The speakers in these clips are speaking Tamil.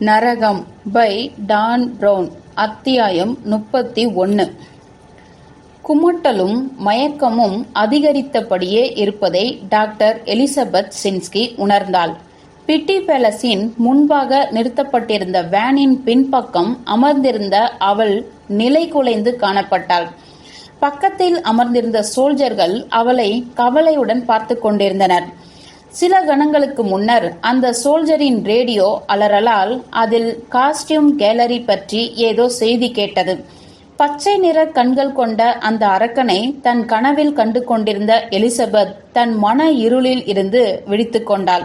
நரகம் பை டான் பிரவுன். அத்தியாயம் 31. குமட்டலும் மயக்கமும் அதிகரித்தபடியே இருப்பதை டாக்டர் எலிசபெத் சின்ஸ்கி உணர்ந்தாள். பிட்டி பேலஸின் முன்பாக நிறுத்தப்பட்டிருந்த வேனின் பின்பக்கம் அமர்ந்திருந்த அவள் நிலை குலைந்து காணப்பட்டாள். பக்கத்தில் அமர்ந்திருந்த சோல்ஜர்கள் அவளை கவலையுடன் பார்த்து கொண்டிருந்தனர். சில கணங்களுக்கு முன்னர் அந்த சோல்ஜரின் ரேடியோ அலறலால் அதில் காஸ்டியூம் கேலரி பற்றி ஏதோ செய்தி கேட்டது. பச்சை நிற கண்கள் கொண்ட அந்த அரக்கனை தன் கனவில் கண்டு கொண்டிருந்த எலிசபெத் தன் மன இருளில் இருந்து விழித்துக் கொண்டாள்.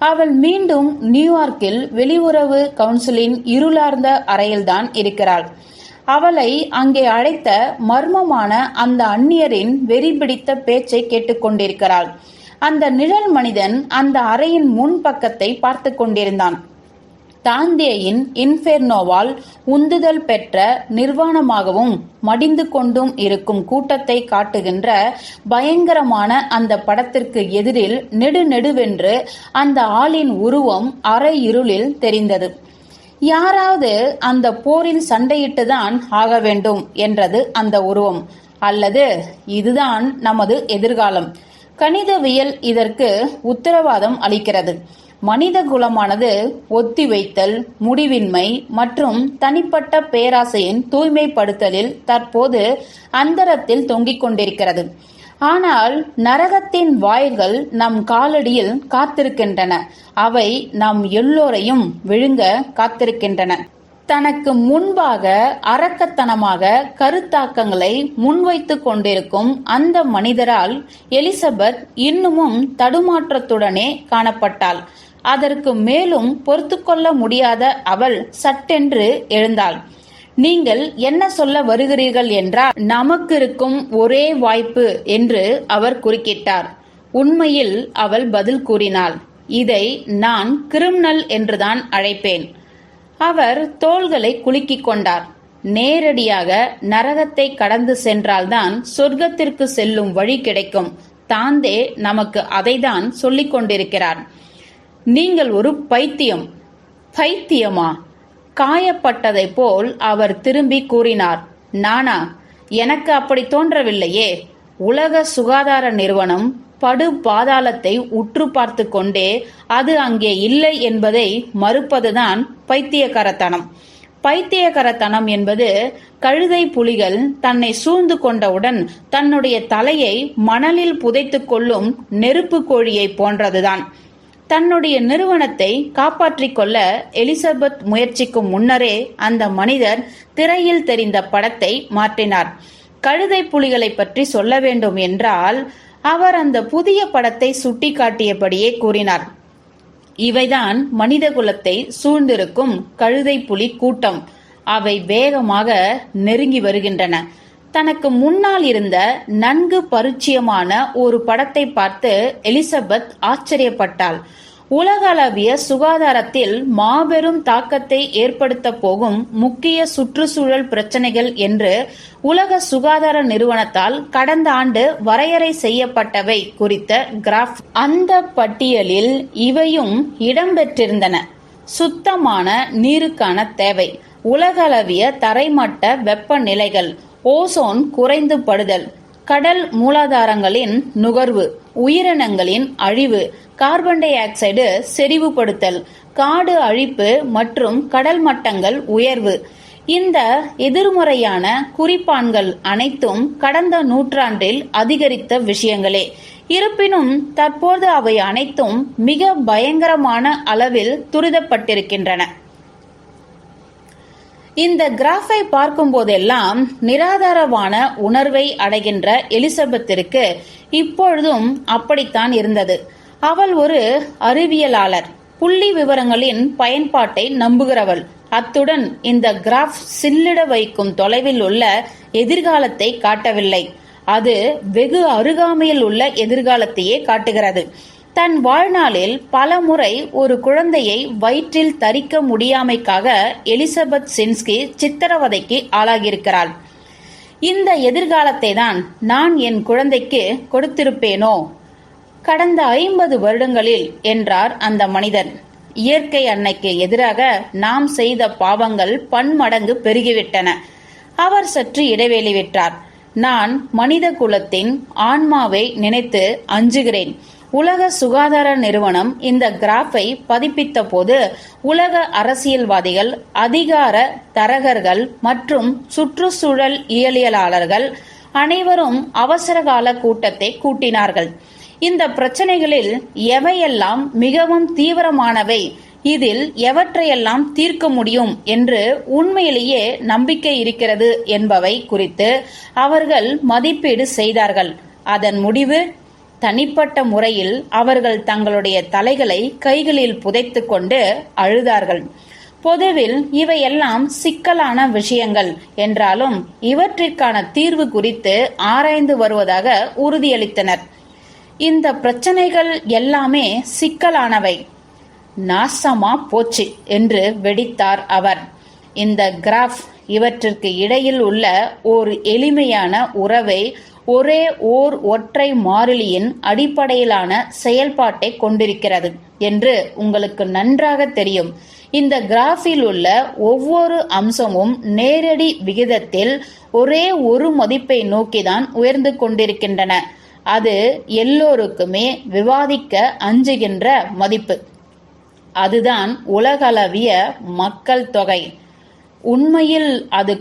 அவள் மீண்டும் நியூயார்க்கில் வெளியுறவு கவுன்சிலின் இருளார்ந்த அறையில்தான் இருக்கிறாள். அவளை அங்கே அழைத்த மர்மமான அந்த அந்நியரின் வெறி பிடித்த பேச்சை கேட்டுக்கொண்டிருக்கிறாள். அந்த நிழல் மனிதன் அந்த அறையின் முன் பக்கத்தை பார்த்து கொண்டிருந்தான். தாந்தேயின் இன்ஃபெர்னோவால் உந்துதல் பெற்ற நிர்வாணமாகவும் மடிந்து கொண்டும் இருக்கும் கூட்டத்தை காட்டுகின்ற பயங்கரமான அந்த படத்திற்கு எதிரில் நெடுநெடுவென்று அந்த ஆளின் உருவம் அறை இருளில் தெரிந்தது. யாராவது அந்த போரில் சண்டையிட்டுதான் ஆக வேண்டும் என்றது அந்த உருவம். அல்லது இதுதான் நமது எதிர்காலம். கணிதவியல் இதற்கு உத்தரவாதம் அளிக்கிறது. மனித குலமானது ஒத்திவைத்தல், முடிவின்மை மற்றும் தனிப்பட்ட பேராசையின் தூய்மைப்படுத்தலில் தற்போது அந்தரத்தில் தொங்கிக் கொண்டிருக்கிறது. ஆனால் நரகத்தின் வாயில்கள் நம் காலடியில் காத்திருக்கின்றன. அவை நம் எல்லோரையும் விழுங்க காத்திருக்கின்றன. தனக்கு முன்பாக அரக்கத்தனமாக கருத்தாக்கங்களை முன்வைத்து கொண்டிருக்கும் அந்த மனிதரால் எலிசபெத் இன்னமும் தடுமாற்றத்துடனே காணப்பட்டாள். அதற்கு மேலும் பொறுத்துக்கொள்ள முடியாத அவள் சட்டென்று எழுந்தாள். நீங்கள் என்ன சொல்ல வருகிறீர்கள் என்றால், நமக்கு இருக்கும் ஒரே வாய்ப்பு என்று அவர் குறுக்கிட்டார். உண்மையில் அவள் பதில் கூறினாள், இதை நான் கிரிமினல் என்றுதான் அழைப்பேன். அவர் தோள்களை குலுக்கிக் கொண்டார். நேரடியாக நரகத்தை கடந்து சென்றால்தான் சொர்க்கத்திற்கு செல்லும் வழி கிடைக்கும். தாந்தே நமக்கு அதைதான் சொல்லிக் கொண்டிருக்கிறார். நீங்கள் ஒரு பைத்தியம். பைத்தியமா? காயப்பட்டதை போல் அவர் திரும்பி கூறினார். நானா? எனக்கு அப்படி தோன்றவில்லையே. உலக சுகாதார நிறுவனம் படு பாதாளத்தை உற்று பார்த்து கொண்டே அது அங்கே இல்லை என்பதை மறுப்பதுதான் பைத்தியக்காரத்தனம். பைத்தியக்காரத்தனம் என்பது கழுதை புலிகள் தன்னை சூழ்ந்து கொண்டவுடன் தன்னுடைய தலையை மணலில் புதைத்துக் கொள்ளும் நெருப்பு கோழியை போன்றதுதான். தன்னுடைய நிறுவனத்தை காப்பாற்றிக் கொள்ள எலிசபெத் முயற்சிக்கும் முன்னரே அந்த மனிதர் திரையில் தெரிந்த படத்தை மாற்றினார். கழுதை புலிகளை பற்றி சொல்ல வேண்டும் என்றால் அவர் அந்த புதிய படத்தை சுட்டி காட்டியபடியே கூறினார். இவைதான் மனித குலத்தை சூழ்ந்திருக்கும் கழுதை புலி கூட்டம். அவை வேகமாக நெருங்கி வருகின்றன. தனக்கு முன்னால் இருந்த நன்கு பரிச்சயமான ஒரு படத்தை பார்த்து எலிசபெத் ஆச்சரியப்பட்டாள். உலகளவிய சுகாதாரத்தில் மாபெரும் தாக்கத்தை ஏற்படுத்த போகும் முக்கிய சுற்றுச்சூழல் பிரச்சனைகள் என்று உலக சுகாதார நிறுவனத்தால் கடந்த ஆண்டு வரையறை செய்யப்பட்டவை குறித்த கிராஃப். அந்த பட்டியலில் இவையும் இடம்பெற்றிருந்தன. சுத்தமான நீருக்கான தேவை, உலகளவிய தரைமட்ட வெப்பநிலைகள், ஓசோன் குறைந்து படுதல், கடல் மூலாதாரங்களின் நுகர்வு, உயிரினங்களின் அழிவு, கார்பன் டை ஆக்சைடு செறிவுபடுத்தல், காடு அழிப்பு மற்றும் கடல் மட்டங்கள் உயர்வு. இந்த எதிர்மறையான குறிப்பான்கள் அனைத்தும் கடந்த நூற்றாண்டில் அதிகரித்த விஷயங்களே. இருப்பினும் தற்போது அவை அனைத்தும் மிக பயங்கரமான அளவில் துரிதப்பட்டிருக்கின்றன. இந்த கிராஃபை பார்க்கும் போதெல்லாம் நிராதாரமான உணர்வை அடைகின்ற எலிசபெத்திற்கு இப்பொழுதும் அப்படித்தான் இருந்தது. அவள் ஒரு அறிவியலாளர், புள்ளி விவரங்களின் பயன்பாட்டை நம்புகிறவள். அத்துடன் இந்த கிராஃப் சில்லிட வைக்கும் தொலைவில் உள்ள எதிர்காலத்தை காட்டவில்லை. அது வெகு அருகாமையில் உள்ள எதிர்காலத்தையே காட்டுகிறது. தன் வாழ்நாளில் பல முறை ஒரு குழந்தையை வயிற்றில் தரிக்க முடியாமைக்காக எலிசபெத் சின்ஸ்கி சித்திரவதைக்கு ஆளாகியிருக்கிறாள். இந்த எதிர்காலத்தை தான் நான் என் குழந்தைக்கு கொடுத்திருப்பேனோ? கடந்த 50 வருடங்களில் என்றார் அந்த மனிதன். இயற்கை அன்னைக்கு எதிராக நாம் செய்த பாவங்கள் பன்மடங்கு பெருகிவிட்டன. அவர் சற்று இடைவெளி விட்டார். நான் மனித குலத்தின் ஆன்மாவை நினைத்து அஞ்சுகிறேன். உலக சுகாதார நிறுவனம் இந்த கிராஃபை பதிப்பித்த போது உலக அரசியல்வாதிகள், அதிகார தரகர்கள் மற்றும் சுற்றுச்சூழல் இயலியலாளர்கள் அனைவரும் அவசரகால கூட்டத்தை கூட்டினார்கள். இந்த பிரச்சனைகளில் எவையெல்லாம் மிகவும் தீவிரமானவை, இதில் எவற்றையெல்லாம் தீர்க்க முடியும் என்று உண்மையிலேயே நம்பிக்கை இருக்கிறது என்பவை குறித்து அவர்கள் மதிப்பீடு செய்தார்கள். அதன் முடிவு, தனிப்பட்ட முறையில் அவர்கள் தங்களுடைய தலைகளை கைகளில் புதைத்துக் கொண்டு அழுதார்கள். பொதுவில் இவையெல்லாம் சிக்கலான விஷயங்கள் என்றாலும் இவற்றிற்கான தீர்வு குறித்து ஆராய்ந்து வருவதாக உறுதியளித்தனர். இந்த பிரச்சனைகள் எல்லாமே சிக்கலானவை. நாசமா போச்சு என்று வெடித்தார் அவர். இந்த கிராஃப் இவற்றிற்கு இடையில் உள்ள ஒரு எளிமையான உறவை, ஒரே ஒற்றை மாறிலியின் அடிப்படையிலான செயல்பாட்டை கொண்டிருக்கிறது என்று உங்களுக்கு நன்றாக தெரியும். இந்த கிராஃபில் உள்ள ஒவ்வொரு அம்சமும் நேரடி விகிதத்தில் ஒரே ஒரு மதிப்பை நோக்கிதான் உயர்ந்து கொண்டிருக்கின்றன. அது எல்லோருக்குமே விவாதிக்க அஞ்சுகின்ற மதிப்பு. அதுதான் உலகளவிய மக்கள் தொகை. உண்மையில் அது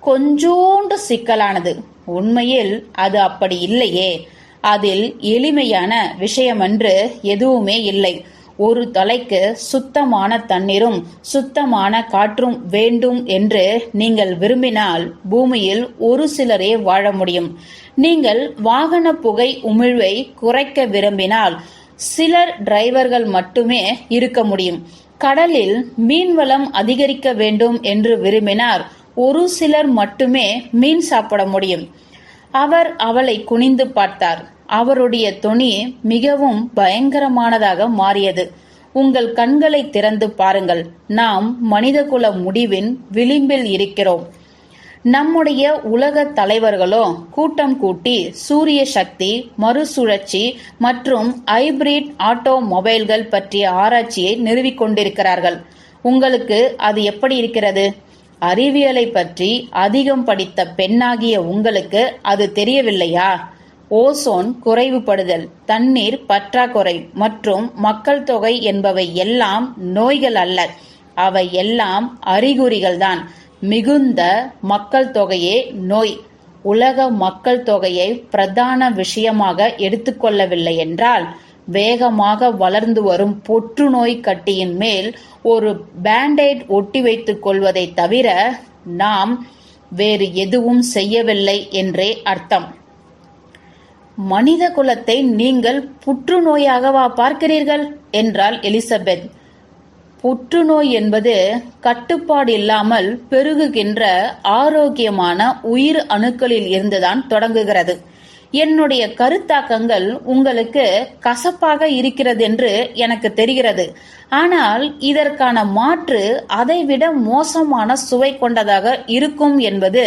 கொஞ்சோண்டு சிக்கலானது. உண்மையில் அது அப்படி இல்லையே. அதில் எளிமையான விஷயமென்று எதுவுமே இல்லை. ஒரு தலைக்கு சுத்தமான தண்ணீரும் சுத்தமான காற்றும் வேண்டும் என்று நீங்கள் விரும்பினால் பூமியில் ஒரு சிலரே வாழ முடியும். நீங்கள் வாகன புகை உமிழ்வை குறைக்க விரும்பினால் சிலர் டிரைவர்கள் மட்டுமே இருக்க முடியும். கடலில் மீன்வளம் அதிகரிக்க வேண்டும் என்று விரும்பினார் ஒரு சிலர் மட்டுமே மீன் சாப்பிட முடியும். அவர் அவளை குனிந்து பார்த்தார். அவருடைய தொனி மிகவும் பயங்கரமானதாக மாறியது. உங்கள் கண்களை திறந்து பாருங்கள். நாம் மனிதகுல முடிவின் விளிம்பில் இருக்கிறோம். நம்முடைய உலக தலைவர்களோ கூட்டம் கூட்டி சூரிய சக்தி, மறுசுழற்சி மற்றும் ஹைபிரிட் ஆட்டோமொபைல்கள் பற்றிய ஆராய்ச்சியை நிறுவிக் கொண்டிருக்கிறார்கள். உங்களுக்கு அது எப்படி இருக்கிறது? அறிவியலை பற்றி அதிகம் படித்த பெண்ணாகிய உங்களுக்கு அது தெரியவில்லையா? ஓசோன் குறைவுபடுதல், தண்ணீர் பற்றாக்குறை மற்றும் மக்கள் தொகை என்பவை எல்லாம் நோய்கள் அல்ல. அவை எல்லாம் அறிகுறிகள்தான். மிகுந்த மக்கள் தொகையே நோய். உலக மக்கள் தொகையை பிரதான விஷயமாக எடுத்துக்கொள்ளவில்லை என்றால் வேகமாக வளர்ந்து வரும் புற்றுநோய் கட்டியின் மேல் ஒரு பேண்டைட் ஒட்டி வைத்துக் கொள்வதை தவிர நாம் வேறு எதுவும் செய்யவில்லை என்றே அர்த்தம். மனித குலத்தை நீங்கள் புற்றுநோயாகவா பார்க்கிறீர்கள் என்றாள் எலிசபெத். புற்றுநோய் என்பது கட்டுப்பாடு இல்லாமல் பெருகுகின்ற ஆரோக்கியமான உயிர் அணுக்களில் இருந்துதான் தொடங்குகிறது. என்னுடைய கருத்தாக்கங்கள் உங்களுக்கு கசப்பாக இருக்கிறது என்று எனக்கு தெரிகிறது. ஆனால் இதற்கான மாற்று அதைவிட மோசமான சுவை கொண்டதாக இருக்கும் என்பது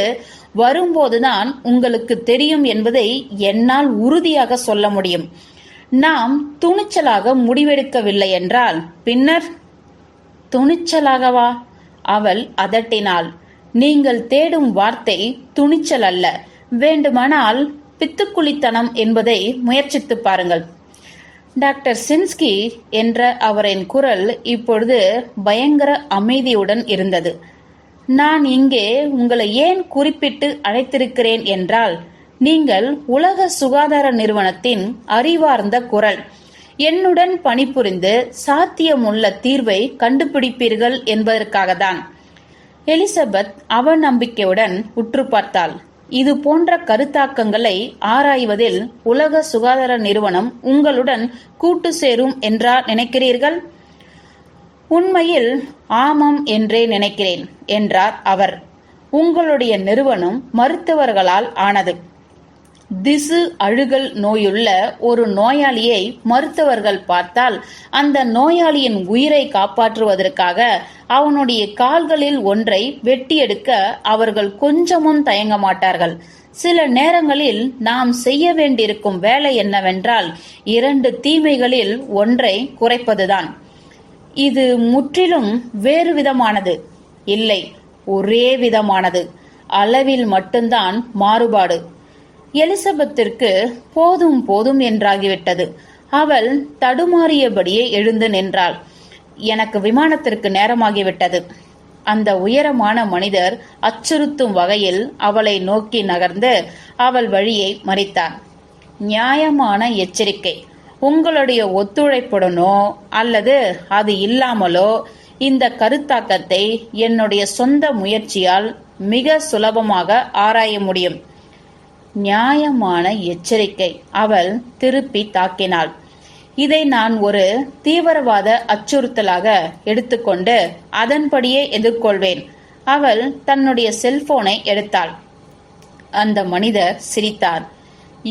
வரும்போதுதான் உங்களுக்கு தெரியும் என்பதை என்னால் உறுதியாக சொல்ல முடியும். நாம் துணிச்சலாக முடிவெடுக்கவில்லை என்றால் பின்னர் துணிச்சலாகவா? அவள் அதட்டினாள். நீங்கள் தேடும் வார்த்தை துணிச்சல் அல்ல. வேண்டுமானால் பித்துக்குளித்தனம் என்பதை முயற்சித்து பாருங்கள். டாக்டர் சின்ஸ்கி என்ற அவரின் குரல் இப்பொழுது பயங்கர அமைதியுடன் இருந்தது. நான் இங்கே உங்களை ஏன் குறிப்பிட்டு அழைத்திருக்கிறேன் என்றால், நீங்கள் உலக சுகாதார நிறுவனத்தின் அறிவார்ந்த குரல். என்னுடன் பணிபுரிந்து சாத்தியமுள்ள தீர்வை கண்டுபிடிப்பீர்கள் என்பதற்காகத்தான். எலிசபெத் அவநம்பிக்கையுடன் உற்று பார்த்தாள். இது போன்ற கருத்தாக்கங்களை ஆராய்வதில் உலக சுகாதார நிறுவனம் உங்களுடன் கூட்டு சேரும் என்றா நினைக்கிறீர்கள்? உண்மையில் ஆமாம் என்றே நினைக்கிறேன் என்றார் அவர். உங்களுடைய நிறுவனம் மருத்துவர்களால் ஆனது. திசு அழுகல் நோயுள்ள ஒரு நோயாளியை மருத்துவர்கள் பார்த்தால் அந்த நோயாளியின் உயிரை காப்பாற்றுவதற்காக அவனுடைய கால்களில் ஒன்றை வெட்டி எடுக்க அவர்கள் கொஞ்சமும் தயங்க மாட்டார்கள். சில நேரங்களில் நாம் செய்ய வேண்டியிருக்கும் வேலை என்னவென்றால் 2 தீமைகளில் ஒன்றை குறைப்பதுதான். இது முற்றிலும் வேறு விதமானது. இல்லை, ஒரே விதமானது. அளவில் மட்டும்தான் மாறுபாடு. எலிசபெத்திற்கு போதும் போதும் என்றாகிவிட்டது. அவள் தடுமாறியபடியே எழுந்து நின்றாள். எனக்கு விமானத்திற்கு நேரமாகிவிட்டது. அந்த உயரமான மனிதர் அச்சுறுத்தும் வகையில் அவளை நோக்கி நகர்ந்து அவள் வழியை மறித்தார். நியாயமான எச்சரிக்கை. உங்களுடைய ஒத்துழைப்புடனோ அல்லது அது இல்லாமலோ இந்த கருத்தாக்கத்தை என்னுடைய சொந்த முயற்சியால் மிக சுலபமாக ஆராய முடியும். நியாயமான எச்சரிக்கை. அவள் திருப்பி தாக்கினாள். இதை நான் ஒரு தீவிரவாத அச்சுறுத்தலாக எடுத்துக்கொண்டு அதன்படியே எதிர்கொள்வேன். அவள் தன்னுடைய செல்போனை எடுத்தாள். அந்த மனிதர் சிரித்தார்.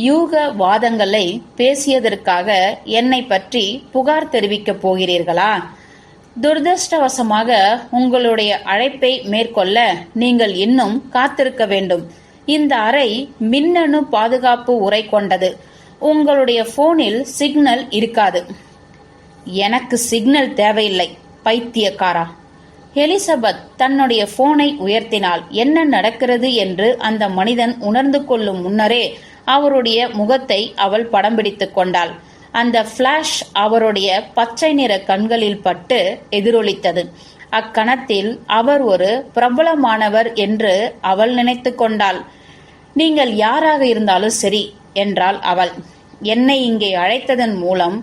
யூக வாதங்களை பேசியதற்காக என்னை பற்றி புகார் தெரிவிக்கப் போகிறீர்களா? துரதிருஷ்டவசமாக உங்களுடைய அழைப்பை மேற்கொள்ள நீங்கள் இன்னும் காத்திருக்க வேண்டும். இந்த அறை மின்னணு பாதுகாப்பு உரை கொண்டது. உங்களுடைய போனில் சிக்னல் இருக்காது. எனக்கு சிக்னல் தேவையில்லை, பைத்தியக்காரா. எலிசபெத் தன்னுடைய போனை உயர்த்தினாள். என்ன நடக்கிறது என்று அந்த மனிதன் உணர்ந்து கொள்ளும் முன்னரே அவருடைய முகத்தை அவள் படம் பிடித்துக் கொண்டாள். அந்த பிளாஷ் அவருடைய பச்சை நிற கண்களில் பட்டு எதிரொலித்தது. அக்கணத்தில் அவர் ஒரு பிரபலமானவர் என்று அவள் நினைத்து கொண்டாள். நீங்கள் யாராக இருந்தாலும் சரி என்றாள் அவள். என்னை இங்கே அழைத்ததன் மூலம்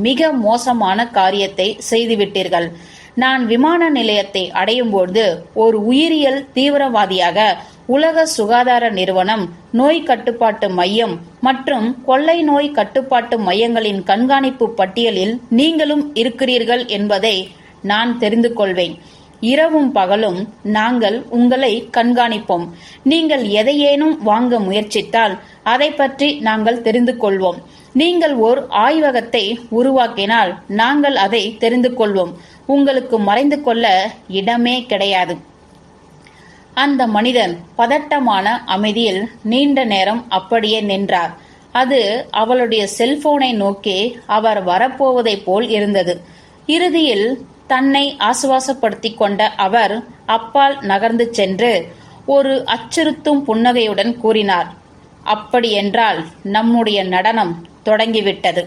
மிக மோசமான காரியத்தை செய்துவிட்டீர்கள். நான் விமான நிலையத்தை அடையும்போது ஒரு உயிரியல் தீவிரவாதியாக உலக சுகாதார நிறுவனம், நோய் கட்டுப்பாட்டு மையம் மற்றும் கொள்ளை நோய் கட்டுப்பாட்டு மையங்களின் கண்காணிப்பு பட்டியலில் நீங்களும் இருக்கிறீர்கள் என்பதை நான் தெரிந்து கொள்வேன். இரவும் பகலும் நாங்கள் உங்களை கண்காணிப்போம். நீங்கள் எதையேனும் வாங்க முயற்சித்தால் அதை பற்றி நாங்கள் தெரிந்து கொள்வோம். நீங்கள் ஓர் ஆய்வகத்தை உருவாக்கினால் நாங்கள் அதை தெரிந்து கொள்வோம். உங்களுக்கு மறைந்து கொள்ள இடமே கிடையாது. அந்த மனிதன் பதட்டமான அமைதியில் நீண்ட நேரம் அப்படியே நின்றார். அது அவளுடைய செல்போனை நோக்கி அவர் வரப்போவதைப் போல் இருந்தது. இறுதியில் தன்னை ஆசுவாசப்படுத்திக் கொண்ட அவர் அப்பால் நகர்ந்து சென்று ஒரு அச்சுறுத்தும் புன்னகையுடன் கூறினார், அப்படியென்றால் நம்முடைய நடனம் தொடங்கிவிட்டது.